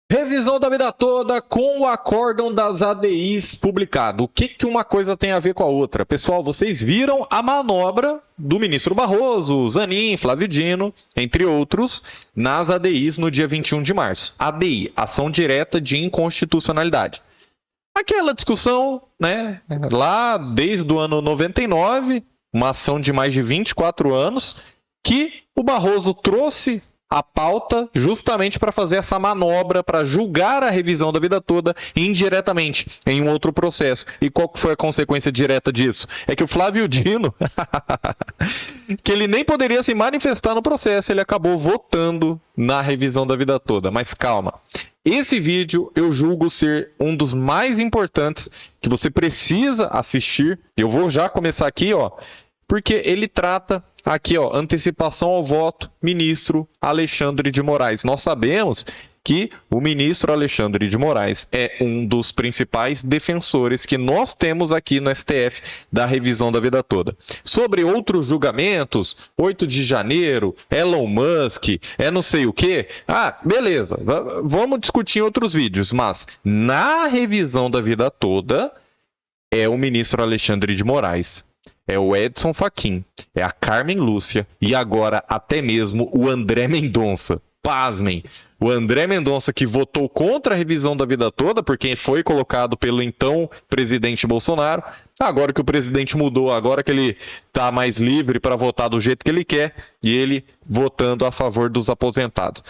Revisão da vida toda com o acórdão das ADIs publicado. O que uma coisa tem a ver com a outra? Pessoal, vocês viram a manobra do ministro Barroso, Zanin, Flávio Dino, entre outros, nas ADIs no dia 21 de março. ADI, Ação Direta de Inconstitucionalidade. Aquela discussão, né, lá desde o ano 99, uma ação de mais de 24 anos, que o Barroso trouxe a pauta justamente para fazer essa manobra, para julgar a revisão da vida toda indiretamente em um outro processo. E qual foi a consequência direta disso? É que o Flávio Dino, que ele nem poderia se manifestar no processo, ele acabou votando na revisão da vida toda. Mas calma, esse vídeo eu julgo ser um dos mais importantes que você precisa assistir. Eu vou já começar aqui, ó, porque ele trata aqui, ó, antecipação ao voto, ministro Alexandre de Moraes. Nós sabemos que o ministro Alexandre de Moraes é um dos principais defensores que nós temos aqui no STF da revisão da vida toda. Sobre outros julgamentos, 8 de janeiro, Elon Musk, não sei o quê. Beleza, vamos discutir em outros vídeos, mas na revisão da vida toda é o ministro Alexandre de Moraes. É o Edson Fachin, é a Carmen Lúcia e agora até mesmo o André Mendonça. Pasmem, o André Mendonça que votou contra a revisão da vida toda, porque foi colocado pelo então presidente Bolsonaro, agora que o presidente mudou, agora que ele está mais livre para votar do jeito que ele quer, e ele votando a favor dos aposentados.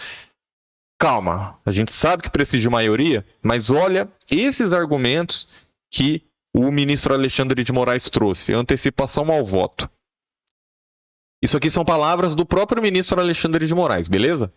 Calma, a gente sabe que precisa de maioria, mas olha esses argumentos que o ministro Alexandre de Moraes trouxe, antecipação ao voto. Isso aqui são palavras do próprio ministro Alexandre de Moraes, beleza?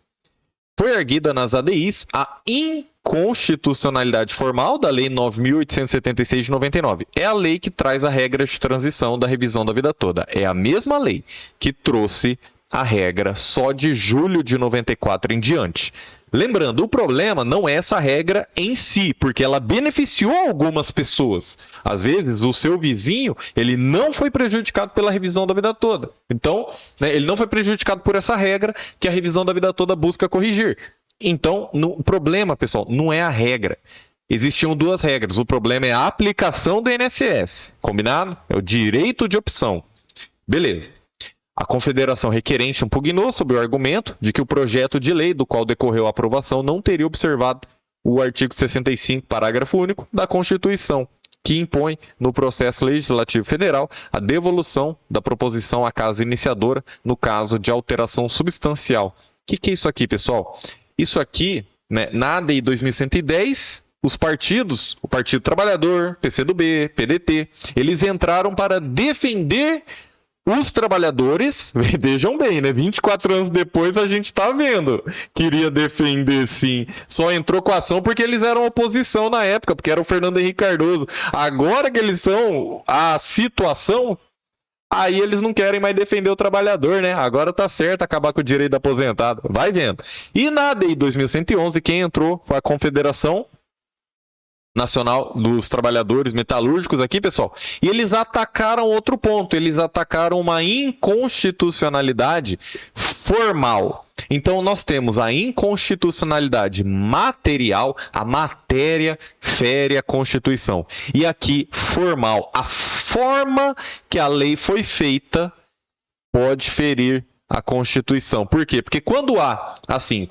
Foi erguida nas ADIs a inconstitucionalidade formal da Lei 9.876 de 99. É a lei que traz a regra de transição da revisão da vida toda. É a mesma lei que trouxe a regra só de julho de 94 em diante. Lembrando, o problema não é essa regra em si, porque ela beneficiou algumas pessoas. Às vezes, o seu vizinho, ele não foi prejudicado pela revisão da vida toda. Então, né, ele não foi prejudicado por essa regra que a revisão da vida toda busca corrigir. Então, o problema, pessoal, não é a regra. Existiam duas regras. O problema é a aplicação do INSS. Combinado? É o direito de opção. Beleza. A confederação requerente impugnou sob o argumento de que o projeto de lei do qual decorreu a aprovação não teria observado o artigo 65, parágrafo único da Constituição, que impõe no processo legislativo federal a devolução da proposição à casa iniciadora no caso de alteração substancial. O que é isso aqui, pessoal? Isso aqui, né, na ADI 2110, os partidos, o Partido Trabalhador, PCdoB, PDT, eles entraram para defender os trabalhadores. Vejam bem, né? 24 anos depois a gente está vendo. Queria defender, sim. Só entrou com a ação porque eles eram oposição na época, porque era o Fernando Henrique Cardoso. Agora que eles são a situação, aí eles não querem mais defender o trabalhador, né? Agora tá certo acabar com o direito do aposentado. Vai vendo. E na ADI 2111, quem entrou foi a Confederação Nacional dos Trabalhadores Metalúrgicos aqui, pessoal, e eles atacaram outro ponto, eles atacaram uma inconstitucionalidade formal. Então nós temos a inconstitucionalidade material, a matéria fere a Constituição. E aqui, formal, a forma que a lei foi feita pode ferir a Constituição. Por quê? Porque quando há, assim,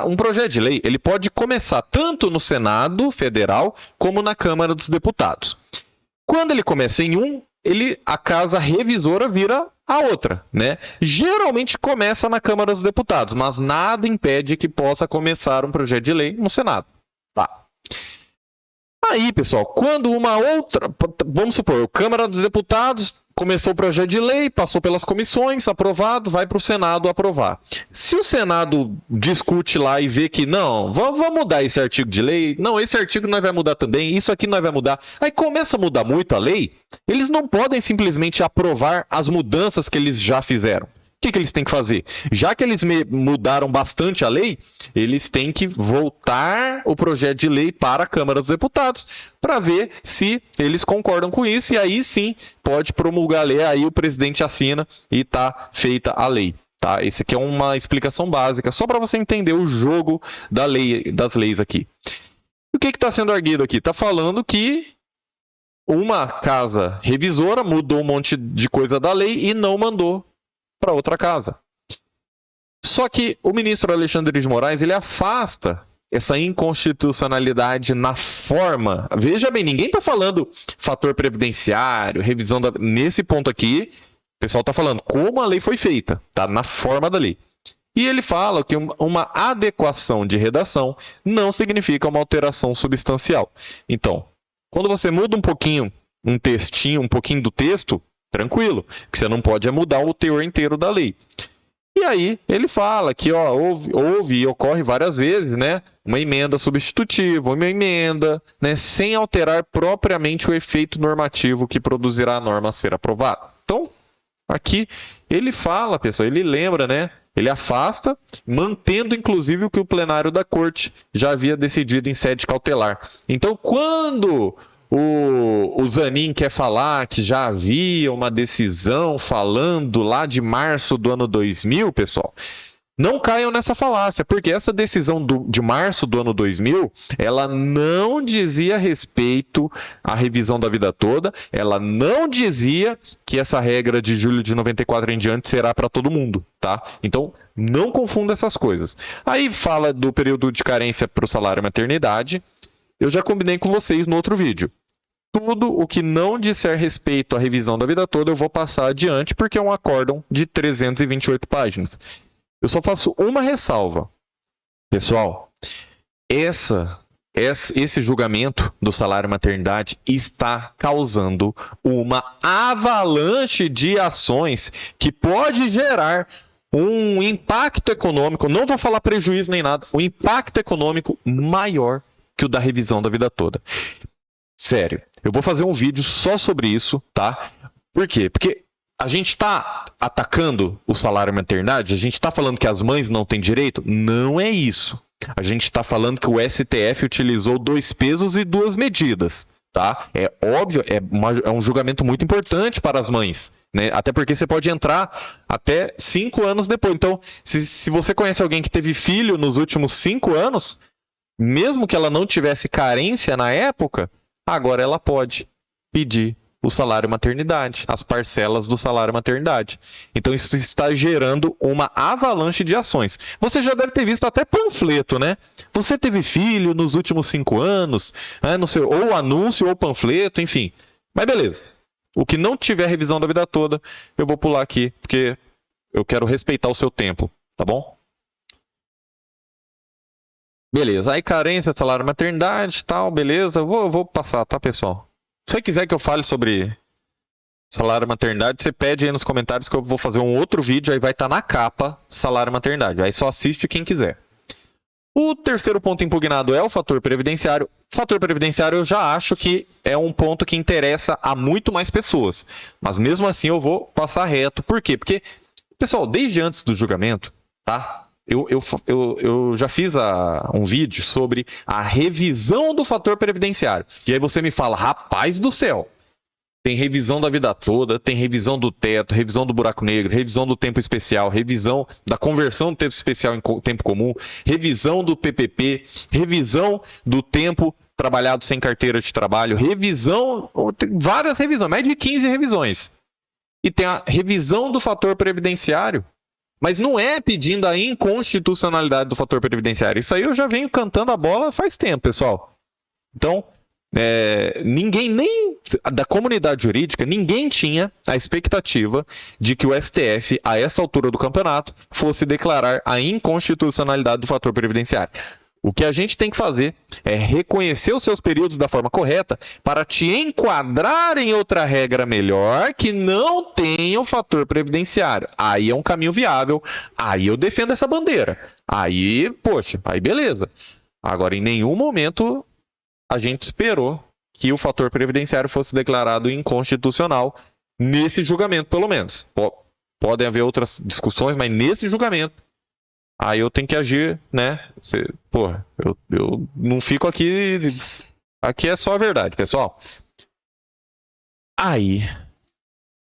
um projeto de lei, ele pode começar tanto no Senado Federal como na Câmara dos Deputados. Quando ele começa em um, a casa revisora vira a outra, né? Geralmente começa na Câmara dos Deputados, mas nada impede que possa começar um projeto de lei no Senado. Tá. Aí, pessoal, quando uma outra, vamos supor, a Câmara dos Deputados começou o projeto de lei, passou pelas comissões, aprovado, vai para o Senado aprovar. Se o Senado discute lá e vê que não, vamos mudar esse artigo de lei, não, esse artigo nós vai mudar também, isso aqui nós vai mudar, aí começa a mudar muito a lei, eles não podem simplesmente aprovar as mudanças que eles já fizeram. O que eles têm que fazer? Já que eles mudaram bastante a lei, eles têm que voltar o projeto de lei para a Câmara dos Deputados para ver se eles concordam com isso, e aí sim pode promulgar a lei, aí o presidente assina e está feita a lei. Tá? Esse aqui é uma explicação básica, só para você entender o jogo das leis aqui. E o que está sendo arguido aqui? Está falando que uma casa revisora mudou um monte de coisa da lei e não mandou para outra casa. Só que o ministro Alexandre de Moraes, ele afasta essa inconstitucionalidade na forma. Veja bem, ninguém está falando fator previdenciário, revisão da... Nesse ponto aqui, o pessoal está falando como a lei foi feita, tá? Na forma da lei. E ele fala que uma adequação de redação não significa uma alteração substancial. Então, quando você muda um pouquinho, um textinho, um pouquinho do texto, tranquilo, que você não pode mudar o teor inteiro da lei. E aí ele fala que houve e ocorre várias vezes, né, uma emenda substitutiva, uma emenda, né, sem alterar propriamente o efeito normativo que produzirá a norma a ser aprovada. Então, aqui ele fala, pessoal, ele lembra, né, ele afasta, mantendo inclusive o que o plenário da corte já havia decidido em sede cautelar. Então, quando o Zanin quer falar que já havia uma decisão falando lá de março do ano 2000, pessoal, não caiam nessa falácia, porque essa decisão de março do ano 2000, ela não dizia respeito à revisão da vida toda, ela não dizia que essa regra de julho de 94 em diante será para todo mundo, tá? Então, não confunda essas coisas. Aí fala do período de carência para o salário maternidade. Eu já combinei com vocês no outro vídeo. Tudo o que não disser respeito à revisão da vida toda, eu vou passar adiante, porque é um acórdão de 328 páginas. Eu só faço uma ressalva. Pessoal, esse julgamento do salário maternidade está causando uma avalanche de ações que pode gerar um impacto econômico, não vou falar prejuízo nem nada, um impacto econômico maior que o da revisão da vida toda. Sério, eu vou fazer um vídeo só sobre isso, tá? Por quê? Porque a gente está atacando o salário maternidade? A gente está falando que as mães não têm direito? Não é isso. A gente está falando que o STF utilizou 2 pesos e 2 medidas, tá? É óbvio, é um julgamento muito importante para as mães, né? Até porque você pode entrar até 5 anos depois. Então, se você conhece alguém que teve filho nos últimos 5 anos, mesmo que ela não tivesse carência na época, agora ela pode pedir o salário maternidade, as parcelas do salário maternidade. Então isso está gerando uma avalanche de ações. Você já deve ter visto até panfleto, né? Você teve filho nos últimos 5 anos, né? Não sei, ou anúncio ou panfleto, enfim. Mas beleza. O que não tiver revisão da vida toda, eu vou pular aqui, porque eu quero respeitar o seu tempo, tá bom? Beleza, aí carência, salário maternidade, tal, beleza. Eu vou passar, tá, pessoal? Se você quiser que eu fale sobre salário maternidade, você pede aí nos comentários que eu vou fazer um outro vídeo, aí vai estar na capa salário maternidade. Aí só assiste quem quiser. O terceiro ponto impugnado é o fator previdenciário. O fator previdenciário eu já acho que é um ponto que interessa a muito mais pessoas. Mas mesmo assim eu vou passar reto. Por quê? Porque, pessoal, desde antes do julgamento, tá? Eu já fiz um vídeo sobre a revisão do fator previdenciário. E aí você me fala, rapaz do céu, tem revisão da vida toda, tem revisão do teto, revisão do buraco negro, revisão do tempo especial, revisão da conversão do tempo especial em tempo comum, revisão do PPP, revisão do tempo trabalhado sem carteira de trabalho, revisão, tem várias revisões, mais de 15 revisões. E tem a revisão do fator previdenciário. Mas não é pedindo a inconstitucionalidade do fator previdenciário. Isso aí eu já venho cantando a bola faz tempo, pessoal. Então, ninguém, nem da comunidade jurídica, ninguém tinha a expectativa de que o STF, a essa altura do campeonato, fosse declarar a inconstitucionalidade do fator previdenciário. O que a gente tem que fazer é reconhecer os seus períodos da forma correta para te enquadrar em outra regra melhor que não tenha o fator previdenciário. Aí é um caminho viável, aí eu defendo essa bandeira. Aí, poxa, aí beleza. Agora, em nenhum momento a gente esperou que o fator previdenciário fosse declarado inconstitucional nesse julgamento, pelo menos. Podem haver outras discussões, mas nesse julgamento aí eu tenho que agir, né? Eu não fico aqui. Aqui é só a verdade, pessoal. Aí,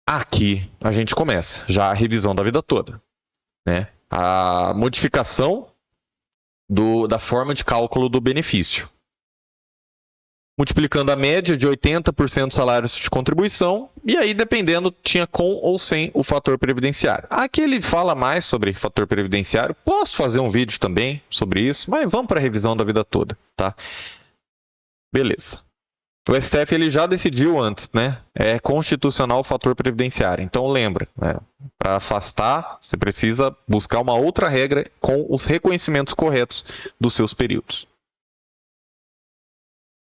aqui a gente começa já a revisão da vida toda. né, a modificação da forma de cálculo do benefício. Multiplicando a média de 80% dos salários de contribuição, e aí, dependendo, tinha com ou sem o fator previdenciário. Aqui ele fala mais sobre fator previdenciário, posso fazer um vídeo também sobre isso, mas vamos para a revisão da vida toda, tá? Beleza. O STF ele já decidiu antes, né? É constitucional o fator previdenciário. Então lembra, né? Para afastar, você precisa buscar uma outra regra com os reconhecimentos corretos dos seus períodos.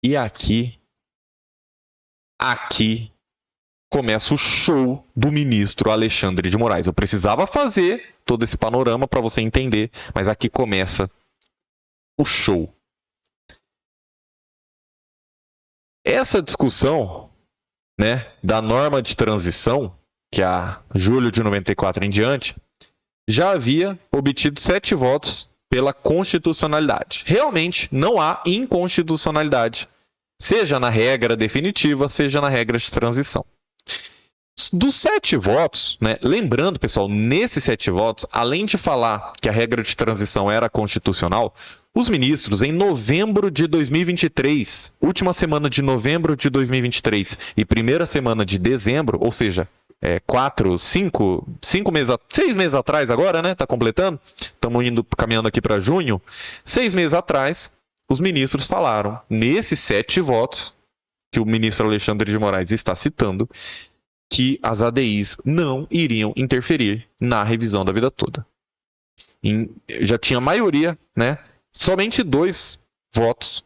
E aqui começa o show do ministro Alexandre de Moraes. Eu precisava fazer todo esse panorama para você entender, mas aqui começa o show. Essa discussão, né, da norma de transição, que a julho de 94 em diante, já havia obtido 7 votos pela constitucionalidade. Realmente não há inconstitucionalidade, seja na regra definitiva, seja na regra de transição. Dos 7 votos, né, lembrando, pessoal, nesses 7 votos, além de falar que a regra de transição era constitucional, os ministros, em novembro de 2023, última semana de novembro de 2023 e primeira semana de dezembro, ou seja, 6 meses atrás agora, né? Tá completando? Estamos caminhando aqui para junho. 6 meses atrás, os ministros falaram, nesses 7 votos, que o ministro Alexandre de Moraes está citando, que as ADIs não iriam interferir na revisão da vida toda. Já tinha maioria, né? Somente 2 votos.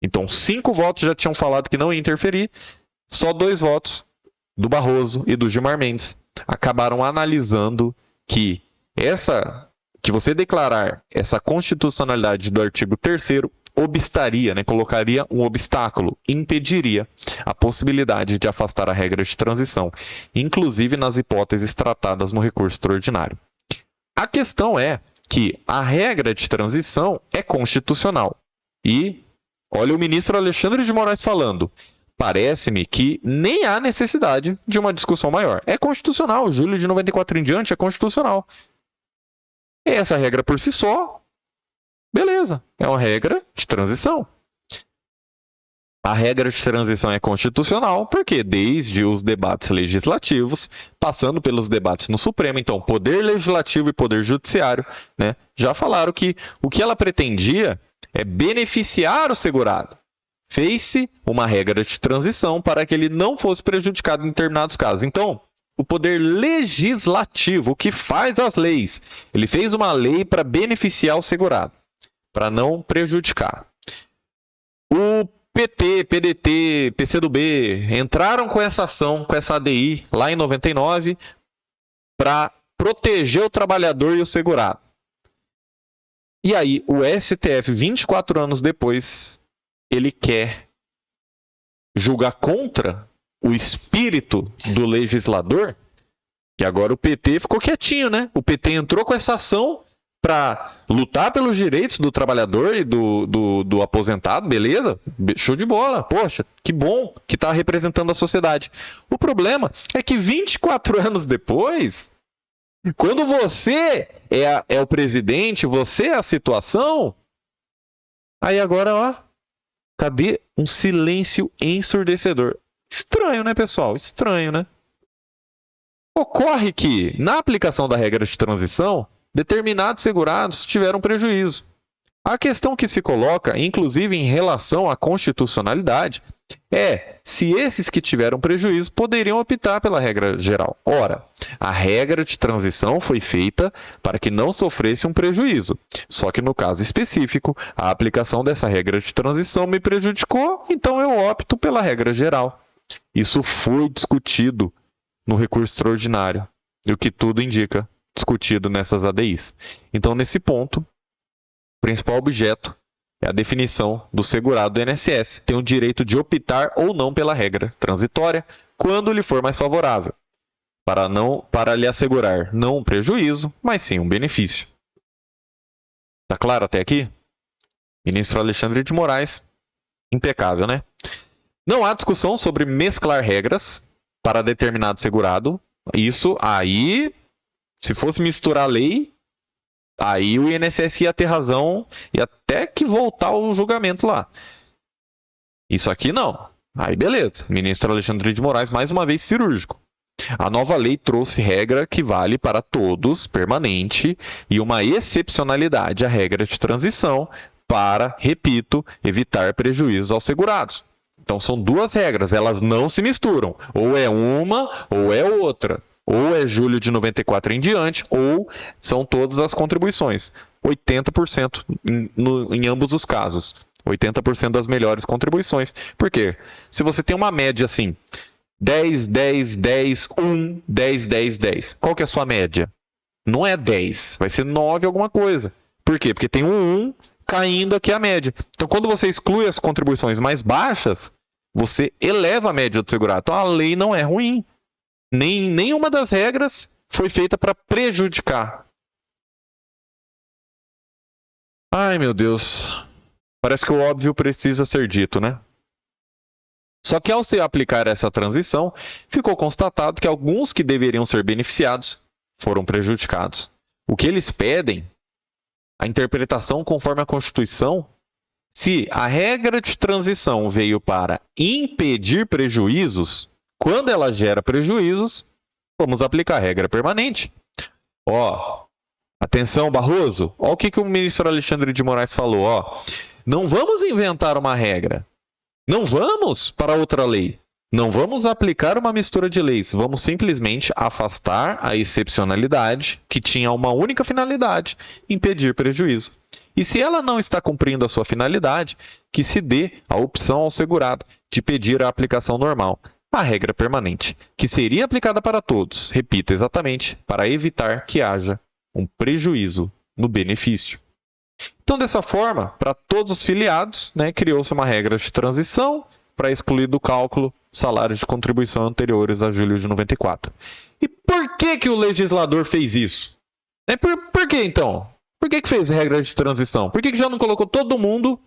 Então, 5 votos já tinham falado que não ia interferir. Só 2 votos do Barroso e do Gilmar Mendes acabaram analisando que você declarar essa constitucionalidade do artigo 3º obstaria, né, colocaria um obstáculo, impediria a possibilidade de afastar a regra de transição, inclusive nas hipóteses tratadas no recurso extraordinário. A questão é que a regra de transição é constitucional. E olha o ministro Alexandre de Moraes falando, parece-me que nem há necessidade de uma discussão maior. É constitucional, julho de 94 em diante é constitucional. Essa regra por si só, beleza, é uma regra de transição. A regra de transição é constitucional porque desde os debates legislativos, passando pelos debates no Supremo, então Poder Legislativo e Poder Judiciário, né, já falaram que o que ela pretendia é beneficiar o segurado. Fez-se uma regra de transição para que ele não fosse prejudicado em determinados casos. Então, o Poder Legislativo, que faz as leis, ele fez uma lei para beneficiar o segurado, para não prejudicar. O PT, PDT, PCdoB entraram com essa ação, com essa ADI, lá em 99, para proteger o trabalhador e o segurado. E aí, o STF, 24 anos depois, ele quer julgar contra o espírito do legislador, e agora o PT ficou quietinho, né? O PT entrou com essa ação para lutar pelos direitos do trabalhador e do aposentado, beleza? Show de bola. Poxa, que bom que está representando a sociedade. O problema é que 24 anos depois, quando você é o presidente, você é a situação, aí agora, ó, cadê um silêncio ensurdecedor? Estranho, né, pessoal? Estranho, né? Ocorre que, na aplicação da regra de transição, determinados segurados tiveram prejuízo. A questão que se coloca, inclusive em relação à constitucionalidade, é se esses que tiveram prejuízo poderiam optar pela regra geral. Ora, a regra de transição foi feita para que não sofresse um prejuízo. Só que no caso específico, a aplicação dessa regra de transição me prejudicou, então eu opto pela regra geral. Isso foi discutido no recurso extraordinário, e o que tudo indica, discutido nessas ADIs. Então, nesse ponto, o principal objeto é a definição do segurado do INSS. Tem o direito de optar ou não pela regra transitória, quando lhe for mais favorável, para lhe assegurar não um prejuízo, mas sim um benefício. Tá claro até aqui? Ministro Alexandre de Moraes, impecável, né? Não há discussão sobre mesclar regras para determinado segurado. Isso aí Se fosse misturar a lei, aí o INSS ia ter razão e até que voltar o julgamento lá. Isso aqui não. Aí beleza. Ministro Alexandre de Moraes, mais uma vez cirúrgico. A nova lei trouxe regra que vale para todos, permanente, e uma excepcionalidade, a regra de transição, para, repito, evitar prejuízos aos segurados. Então são duas regras, elas não se misturam. Ou é uma ou é outra. Ou é julho de 94 em diante, ou são todas as contribuições. 80% em ambos os casos. 80% das melhores contribuições. Por quê? Se você tem uma média assim, 10, 10, 10, 1, 10, 10, 10. Qual que é a sua média? Não é 10, vai ser 9 alguma coisa. Por quê? Porque tem um 1 caindo aqui a média. Então, quando você exclui as contribuições mais baixas, você eleva a média do segurado. Então, a lei não é ruim. Nenhuma das regras foi feita para prejudicar. Ai, meu Deus. Parece que o óbvio precisa ser dito, né? Só que ao se aplicar essa transição, ficou constatado que alguns que deveriam ser beneficiados foram prejudicados. O que eles pedem, a interpretação conforme a Constituição, se a regra de transição veio para impedir prejuízos, quando ela gera prejuízos, vamos aplicar a regra permanente. Atenção, Barroso, olha o que o ministro Alexandre de Moraes falou. Não vamos inventar uma regra. Não vamos para outra lei. Não vamos aplicar uma mistura de leis. Vamos simplesmente afastar a excepcionalidade que tinha uma única finalidade, impedir prejuízo. E se ela não está cumprindo a sua finalidade, que se dê a opção ao segurado de pedir a aplicação normal, a regra permanente, que seria aplicada para todos, repito, exatamente, para evitar que haja um prejuízo no benefício. Então, dessa forma, para todos os filiados, criou-se uma regra de transição para excluir do cálculo salários de contribuição anteriores a julho de 94. E por que o legislador fez isso? Por que, então? Por que fez regra de transição? Por que já não colocou todo mundo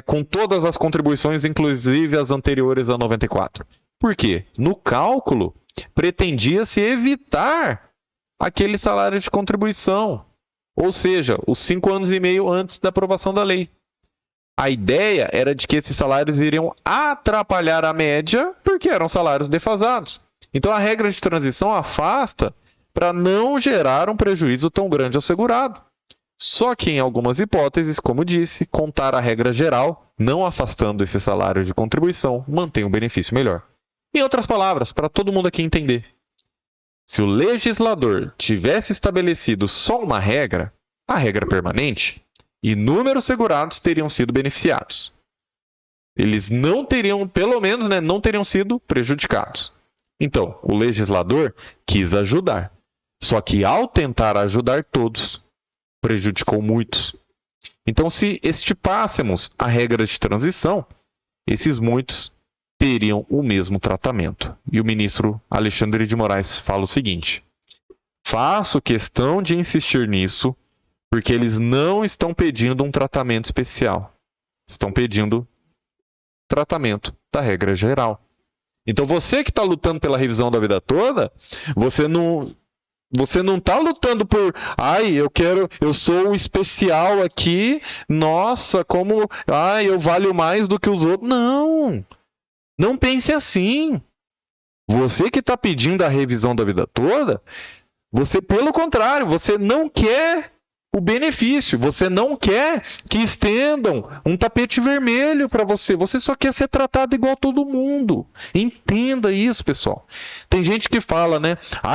com todas as contribuições, inclusive as anteriores a 94? Por quê? No cálculo, pretendia-se evitar aquele salário de contribuição. Ou seja, os 5 anos e meio antes da aprovação da lei. A ideia era de que esses salários iriam atrapalhar a média porque eram salários defasados. Então a regra de transição afasta para não gerar um prejuízo tão grande ao segurado. Só que em algumas hipóteses, como disse, contar a regra geral, não afastando esse salário de contribuição, mantém um benefício melhor. Em outras palavras, para todo mundo aqui entender, se o legislador tivesse estabelecido só uma regra, a regra permanente, inúmeros segurados teriam sido beneficiados. Eles não teriam, pelo menos, não teriam sido prejudicados. Então, o legislador quis ajudar. Só que ao tentar ajudar todos, prejudicou muitos. Então, se estipássemos a regra de transição, esses muitos teriam o mesmo tratamento. E o ministro Alexandre de Moraes fala o seguinte: faço questão de insistir nisso, porque eles não estão pedindo um tratamento especial. Estão pedindo tratamento da regra geral. Então você que está lutando pela revisão da vida toda, você não está lutando por, eu sou o especial aqui, nossa, eu valho mais do que os outros. Não! Não pense assim. Você que está pedindo a revisão da vida toda, você, pelo contrário, você não quer o benefício, você não quer que estendam um tapete vermelho para você, você só quer ser tratado igual a todo mundo. Entenda isso, pessoal. Tem gente que fala,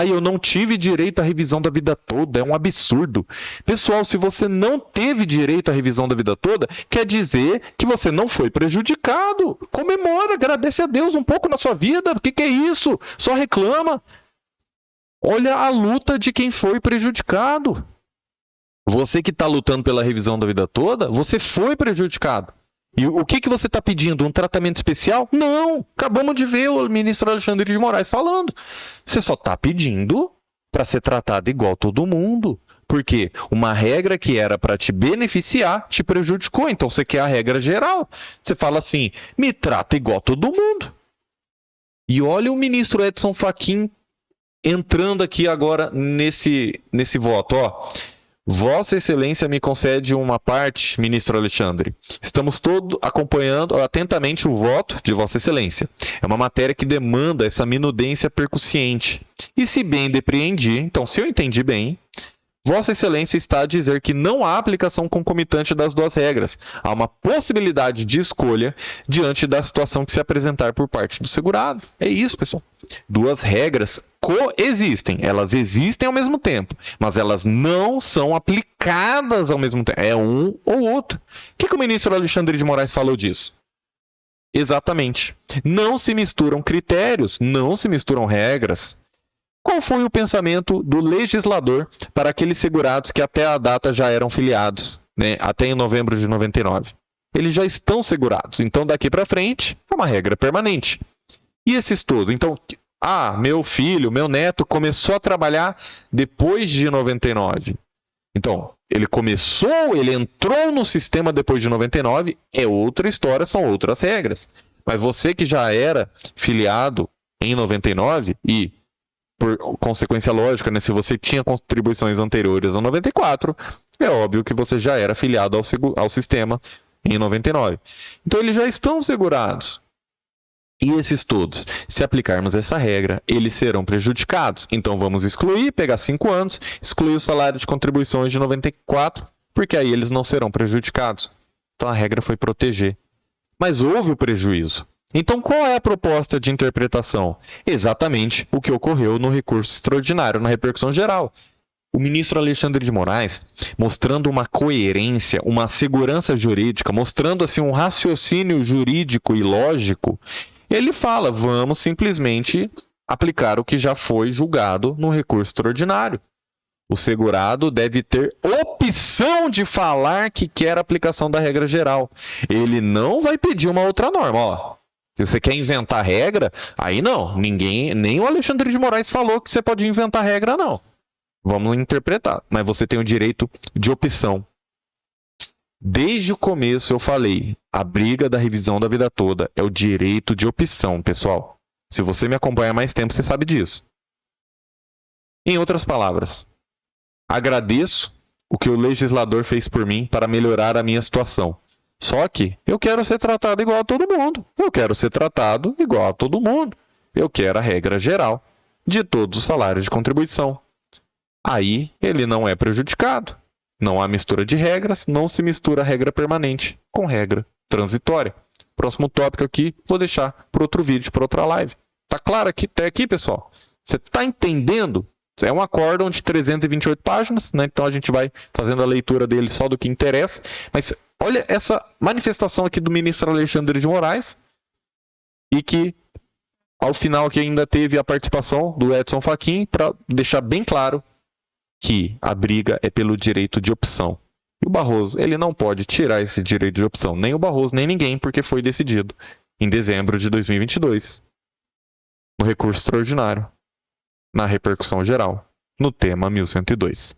eu não tive direito à revisão da vida toda, é um absurdo. Pessoal, se você não teve direito à revisão da vida toda, quer dizer que você não foi prejudicado. Comemora, agradece a Deus um pouco na sua vida, o que é isso? Só reclama. Olha a luta de quem foi prejudicado. Você que está lutando pela revisão da vida toda, você foi prejudicado. E o que você está pedindo? Um tratamento especial? Não! Acabamos de ver o ministro Alexandre de Moraes falando. Você só está pedindo para ser tratado igual todo mundo. Porque uma regra que era para te beneficiar te prejudicou. Então você quer a regra geral. Você fala assim, me trata igual todo mundo. E olha o ministro Edson Fachin entrando aqui agora nesse voto, ó. Vossa Excelência me concede uma parte, ministro Alexandre. Estamos todos acompanhando atentamente o voto de Vossa Excelência. É uma matéria que demanda essa minudência percussiente. E se bem depreendi, então se eu entendi bem, Vossa Excelência está a dizer que não há aplicação concomitante das duas regras. Há uma possibilidade de escolha diante da situação que se apresentar por parte do segurado. É isso, pessoal. Duas regras coexistem. Elas existem ao mesmo tempo, mas elas não são aplicadas ao mesmo tempo. É um ou outro. O que o ministro Alexandre de Moraes falou disso? Exatamente. Não se misturam critérios, não se misturam regras. Qual foi o pensamento do legislador para aqueles segurados que até a data já eram filiados, né, até em novembro de 99? Eles já estão segurados, então daqui para frente é uma regra permanente. E esses todos? Então, meu filho, meu neto começou a trabalhar depois de 99. Então, ele entrou no sistema depois de 99, é outra história, são outras regras. Mas você que já era filiado em 99 e por consequência lógica, né, se você tinha contribuições anteriores a 94, é óbvio que você já era filiado ao sistema em 99. Então eles já estão segurados. E esses todos, se aplicarmos essa regra, eles serão prejudicados. Então vamos excluir, pegar 5 anos, excluir o salário de contribuições de 94, porque aí eles não serão prejudicados. Então a regra foi proteger. Mas houve o prejuízo. Então, qual é a proposta de interpretação? Exatamente o que ocorreu no recurso extraordinário, na repercussão geral. O ministro Alexandre de Moraes, mostrando uma coerência, uma segurança jurídica, mostrando assim um raciocínio jurídico e lógico, ele fala, vamos simplesmente aplicar o que já foi julgado no recurso extraordinário. O segurado deve ter opção de falar que quer a aplicação da regra geral. Ele não vai pedir uma outra norma, ó. Se você quer inventar regra, aí não. Nem o Alexandre de Moraes falou que você pode inventar regra, não. Vamos interpretar. Mas você tem o direito de opção. Desde o começo eu falei, a briga da revisão da vida toda é o direito de opção, pessoal. Se você me acompanha há mais tempo, você sabe disso. Em outras palavras, agradeço o que o legislador fez por mim para melhorar a minha situação. Só que eu quero ser tratado igual a todo mundo. Eu quero ser tratado igual a todo mundo. Eu quero a regra geral de todos os salários de contribuição. Aí ele não é prejudicado. Não há mistura de regras, não se mistura regra permanente com regra transitória. Próximo tópico aqui, vou deixar para outro vídeo, para outra live. Tá claro aqui, até aqui, pessoal? Você está entendendo? É um acórdão de 328 páginas, né? Então a gente vai fazendo a leitura dele só do que interessa. Mas olha essa manifestação aqui do ministro Alexandre de Moraes e que ao final aqui ainda teve a participação do Edson Fachin para deixar bem claro que a briga é pelo direito de opção. E o Barroso, ele não pode tirar esse direito de opção, nem o Barroso, nem ninguém, porque foi decidido em dezembro de 2022, no recurso extraordinário, na repercussão geral, no tema 1102.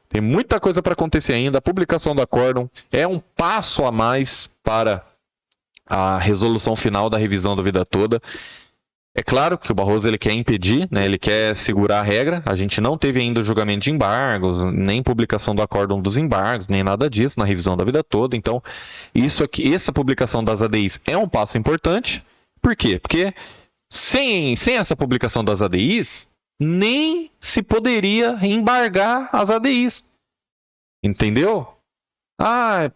Tem muita coisa para acontecer ainda. A publicação do acórdão é um passo a mais para a resolução final da revisão da vida toda. É claro que o Barroso ele quer impedir, né? Ele quer segurar a regra. A gente não teve ainda o julgamento de embargos, nem publicação do acórdão dos embargos, nem nada disso na revisão da vida toda. Então, isso aqui, essa publicação das ADIs é um passo importante. Por quê? Porque sem essa publicação das ADIs, nem se poderia embargar as ADIs. Entendeu?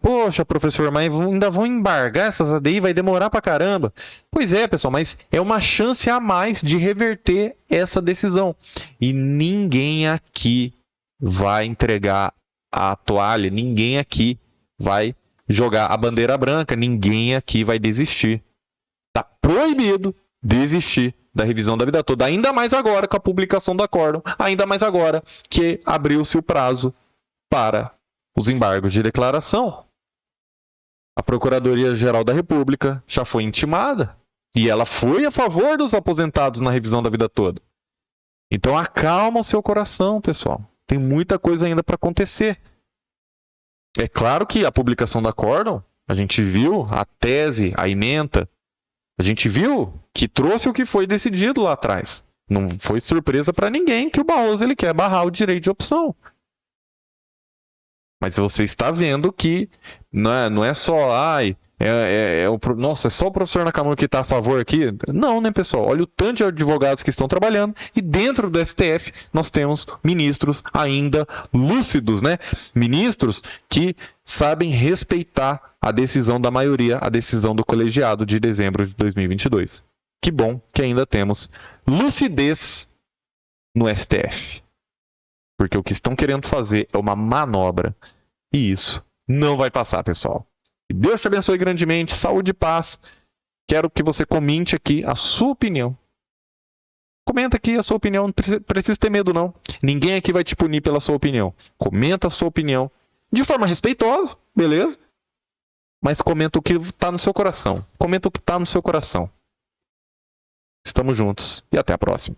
Poxa, professor, mas ainda vão embargar essas ADI, vai demorar pra caramba. Pois é, pessoal, mas é uma chance a mais de reverter essa decisão. E ninguém aqui vai entregar a toalha, ninguém aqui vai jogar a bandeira branca, ninguém aqui vai desistir. Tá proibido desistir da revisão da vida toda, ainda mais agora com a publicação do acórdão, ainda mais agora que abriu-se o prazo para os embargos de declaração. A Procuradoria-Geral da República já foi intimada e ela foi a favor dos aposentados na revisão da vida toda. Então acalma o seu coração, pessoal. Tem muita coisa ainda para acontecer. É claro que a publicação do acórdão, a gente viu a tese, a ementa, a gente viu que trouxe o que foi decidido lá atrás. Não foi surpresa para ninguém que o Barroso ele quer barrar o direito de opção. Mas você está vendo que não é só, nossa, é só o professor Nakamura que está a favor aqui? Não, né, pessoal? Olha o tanto de advogados que estão trabalhando e dentro do STF nós temos ministros ainda lúcidos, né? Ministros que sabem respeitar a decisão da maioria, a decisão do colegiado de dezembro de 2022. Que bom que ainda temos lucidez no STF. Porque o que estão querendo fazer é uma manobra. E isso não vai passar, pessoal. E Deus te abençoe grandemente. Saúde e paz. Quero que você comente aqui a sua opinião. Comenta aqui a sua opinião. Não precisa ter medo, não. Ninguém aqui vai te punir pela sua opinião. Comenta a sua opinião. De forma respeitosa, beleza? Mas comenta o que está no seu coração. Comenta o que está no seu coração. Estamos juntos. E até a próxima.